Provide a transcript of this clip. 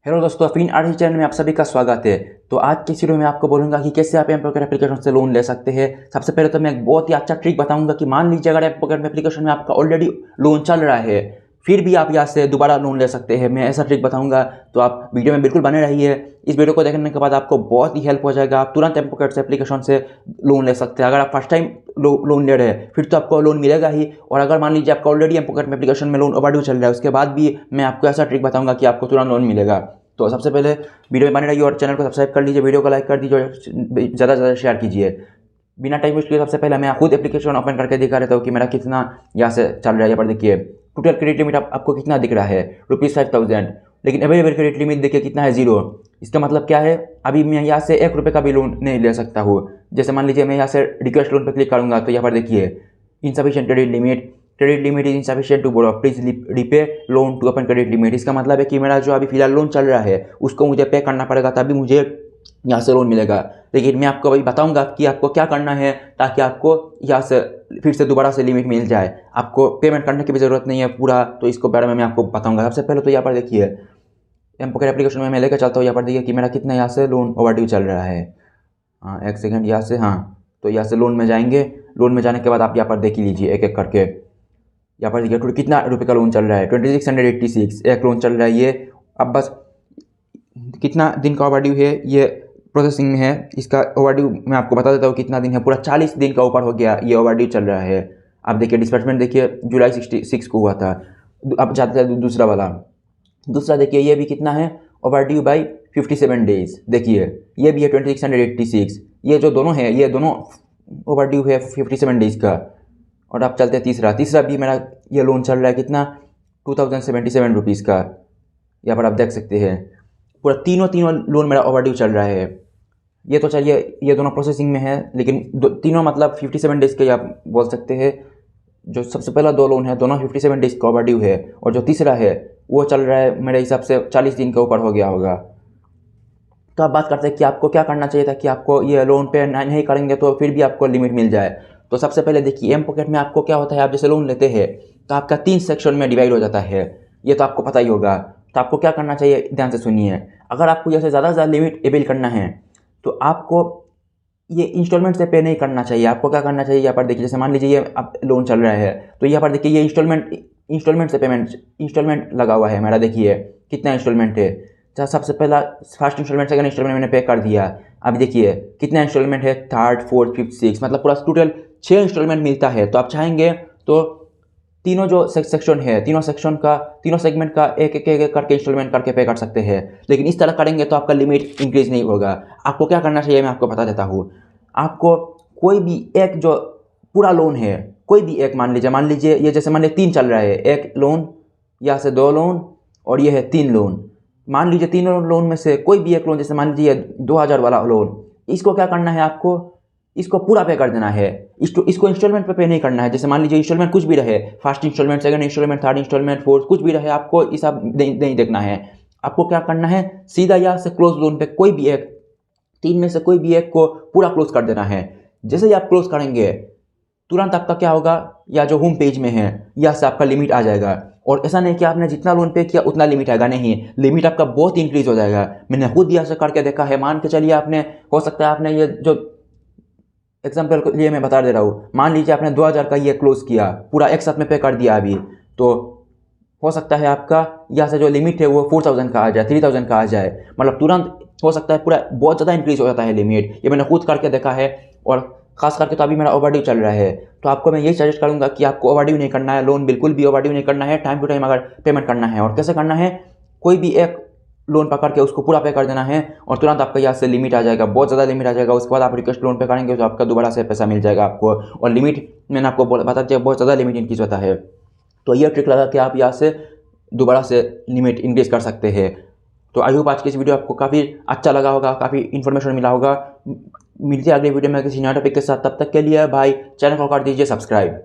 Hello दोस्तों, fin art channel में आप सभी का स्वागत है। तो आज की वीडियो में आपको बोलूंगा कि कैसे आप एमपॉकेट एप्लीकेशन से लोन ले सकते हैं। सबसे पहले तो मैं एक बहुत ही अच्छा ट्रिक बताऊंगा कि मान लीजिए अगर एमपॉकेट एप्लीकेशन में आपका ऑलरेडी लोन चल रहा है, फिर भी आप यहाँ से दोबारा लोन ले सकते हैं। मैं ऐसा ट्रिक बताऊंगा, तो आप वीडियो में बिल्कुल बने रहिए। इस वीडियो को देखने के बाद आपको बहुत ही हेल्प हो जाएगा। आप तुरंत एमपॉकेट एप्लीकेशन से लोन ले सकते हैं। अगर आप फर्स्ट टाइम लोन ले रहे हैं फिर तो आपको लोन मिलेगा ही, और अगर मान लीजिए आपका ऑलरेडी एमपॉकेट एप्लीकेशन में लोन ओवरड्यू चल रहा है, उसके बाद भी मैं आपको ऐसा ट्रिक बताऊंगा कि आपको तुरंत लोन मिलेगा। तो सबसे पहले वीडियो में बने रहिए और चैनल को सब्सक्राइब कर लीजिए, वीडियो को लाइक कर दीजिए और ज़्यादा से ज़्यादा शेयर कीजिए। बिना टाइम वेस्ट किए सबसे पहले मैं खुद एप्लीकेशन ओपन करके दिखा रहता हूँ कि मेरा कितना यहाँ से चल रहा है। यहाँ पर देखिए टोटल क्रेडिट लिमिट आपको कितना दिख रहा है, ₹5000। लेकिन अवेलेबल क्रेडिट लिमिट देखिए कितना है, 0। इसका मतलब क्या है, अभी मैं यहाँ से ₹1 का भी लोन नहीं ले सकता हूँ। जैसे मान लीजिए मैं यहाँ से रिक्वेस्ट लोन पर क्लिक करूँगा तो यहाँ पर देखिए insufficient credit limit is insufficient to borrow, please repay loan to open credit limit. इसका मतलब है कि मेरा जो अभी फिलहाल लोन चल रहा है उसको मुझे पे करना पड़ेगा, तभी मुझे यहाँ से लोन मिलेगा। लेकिन मैं आपको अभी बताऊंगा कि आपको क्या करना है ताकि आपको यहाँ से फिर से दोबारा से लिमिट मिल जाए। आपको पेमेंट करने की भी ज़रूरत नहीं है पूरा, तो इसको बारे में मैं आपको बताऊंगा। सबसे पहले तो यहाँ पर देखिए एमपॉकेट एप्लीकेशन में मैं लेकर चलता हूँ। यहाँ पर देखिए कि मेरा कितना यहाँ से लोन ओवरड्यू चल रहा है। हाँ, एक सेकेंड, यहाँ से, हाँ, तो यहाँ से लोन में जाएंगे। लोन में जाने के बाद आप यहाँ पर देख लीजिए एक एक करके। यहाँ पर देखिए टोटल कितना रुपये का लोन चल रहा है, 2686 एक लोन चल रहा है ये। अब बस कितना दिन का ओवरड्यू है, ये प्रोसेसिंग में है। इसका ओवरड्यू मैं आपको बता देता हूँ कितना दिन है, पूरा 40 दिन का ऊपर हो गया ये ओवरड्यू चल रहा है। आप देखिए डिस्बर्समेंट देखिए जुलाई 66 को हुआ था। अब जाते हैं दूसरा वाला। दूसरा देखिए ये भी कितना है, ओवरड्यू बाई 57 डेज। देखिए ये भी है 2686। ये जो दोनों है ये दोनों ओवरड्यू है 57 डेज का। और अब चलते हैं तीसरा भी मेरा ये लोन चल रहा है कितना, 2077 रुपीज़ का। यहाँ पर आप देख सकते हैं पूरा तीनों लोन मेरा ओवरड्यू चल रहा है। ये तो चलिए ये दोनों प्रोसेसिंग में है, लेकिन तीनों मतलब 57 डेज़ के आप बोल सकते हैं। जो सबसे पहला 2 लोन है दोनों 57 डेज़ का ओवरड्यू है, और जो तीसरा है वो चल रहा है मेरे हिसाब से 40 दिन के ऊपर हो गया होगा। तो आप बात करते हैं कि आपको क्या करना चाहिए था कि आपको ये लोन पे नहीं करेंगे तो फिर भी आपको लिमिट मिल जाए। तो सबसे पहले देखिए एमपॉकेट में आपको क्या होता है, आप जैसे लोन लेते हैं तो आपका 3 सेक्शन में डिवाइड हो जाता है, ये तो आपको पता ही होगा। तो आपको क्या करना चाहिए, ध्यान से सुनिए। अगर आपको जैसे ज़्यादा से ज़्यादा लिमिट अवेल करना है तो आपको ये इंस्टॉलमेंट से पे नहीं करना चाहिए। आपको क्या करना चाहिए, यहाँ पर देखिए जैसे मान लीजिए ये अब लोन चल रहा है तो यहाँ पर देखिए ये इंस्टॉलमेंट से पेमेंट इंस्टॉलमेंट लगा हुआ है मेरा। देखिए कितना इंस्टॉलमेंट है, जहाँ सबसे पहला फर्स्ट इंस्टॉलमेंट सेकंड इंस्टॉलमेंट मैंने पे कर दिया। अब देखिए कितना इंस्टॉलमेंट है, 3rd 4th 5th 6th, मतलब पूरा टोटल 6 इंस्टॉलमेंट मिलता है। तो आप चाहेंगे तो तीनों जो सेक्शन है तीनों सेगमेंट का एक एक करके इंस्टॉलमेंट करके पे कर सकते हैं। लेकिन इस तरह करेंगे तो आपका लिमिट इंक्रीज नहीं होगा। आपको क्या करना चाहिए मैं आपको बता देता हूँ। आपको कोई भी एक जो पूरा लोन है, कोई भी एक मान लीजिए ये जैसे मान लीजिए 3 चल रहा है, एक लोन, यहाँ से 2 लोन और ये है 3 लोन। मान लीजिए तीनों लोन में से कोई भी एक लोन, जैसे मान लीजिए 2000 वाला लोन, इसको क्या करना है, आपको इसको पूरा पे कर देना है। इसको इंस्टॉलमेंट पे नहीं करना है। जैसे मान लीजिए इंस्टॉलमेंट कुछ भी रहे, first instalment, second instalment, third instalment, fourth, कुछ भी रहे, आपको हिसाब नहीं देखना है। आपको क्या करना है, सीधा यहाँ से क्लोज लोन पे कोई भी एक 3 में से कोई भी एक को पूरा क्लोज कर देना है। जैसे ही आप क्लोज करेंगे तुरंत आपका क्या होगा, या जो होम पेज में है यहाँ से आपका लिमिट आ जाएगा। और ऐसा नहीं कि आपने जितना लोन पे किया उतना लिमिट आएगा, नहीं, लिमिट आपका बहुत इंक्रीज हो जाएगा। मैंने खुद यहाँ से करके देखा है। मान के चलिए आपने, हो सकता है आपने ये जो एग्जाम्पल के लिए मैं बता दे रहा हूँ, मान लीजिए आपने 2000 का ये क्लोज किया, पूरा एक साथ में पे कर दिया अभी, तो हो सकता है आपका यहाँ से जो लिमिट है वो 4000 का आ जाए, 3000 का आ जाए। मतलब तुरंत हो सकता है पूरा बहुत ज़्यादा इंक्रीज हो जाता है लिमिट। ये मैंने खुद करके देखा है, और खास करके तो अभी मेरा ओवरड्यू चल रहा है। तो आपको मैं ये सजेस्ट करूँगा कि आपको ओवरड्यू नहीं करना है, लोन बिल्कुल भी ओवरड्यू नहीं करना है। टाइम टू टाइम अगर पेमेंट करना है, और कैसे करना है, कोई भी एक लोन पकड़ के उसको पूरा पे कर देना है और तुरंत आपका यहाँ से लिमिट आ जाएगा, बहुत ज़्यादा लिमिट आ जाएगा। उसके बाद आप रिक्वेस्ट लोन पे करेंगे तो आपका दोबारा से पैसा मिल जाएगा आपको। और लिमिट मैंने आपको बता दिया, बहुत ज़्यादा लिमिट इंक्रीज होता है। तो ये ट्रिक लगा कि आप यहाँ से दोबारा से लिमिट इंक्रीज कर सकते हैं। तो आई होप आज की इस वीडियो आपको काफ़ी अच्छा लगा होगा, काफ़ी इन्फॉर्मेशन मिला होगा। मिलते हैं अगले वीडियो में किसी नए टॉपिक के साथ। तब तक के लिए भाई चैनल को कर दीजिए सब्सक्राइब।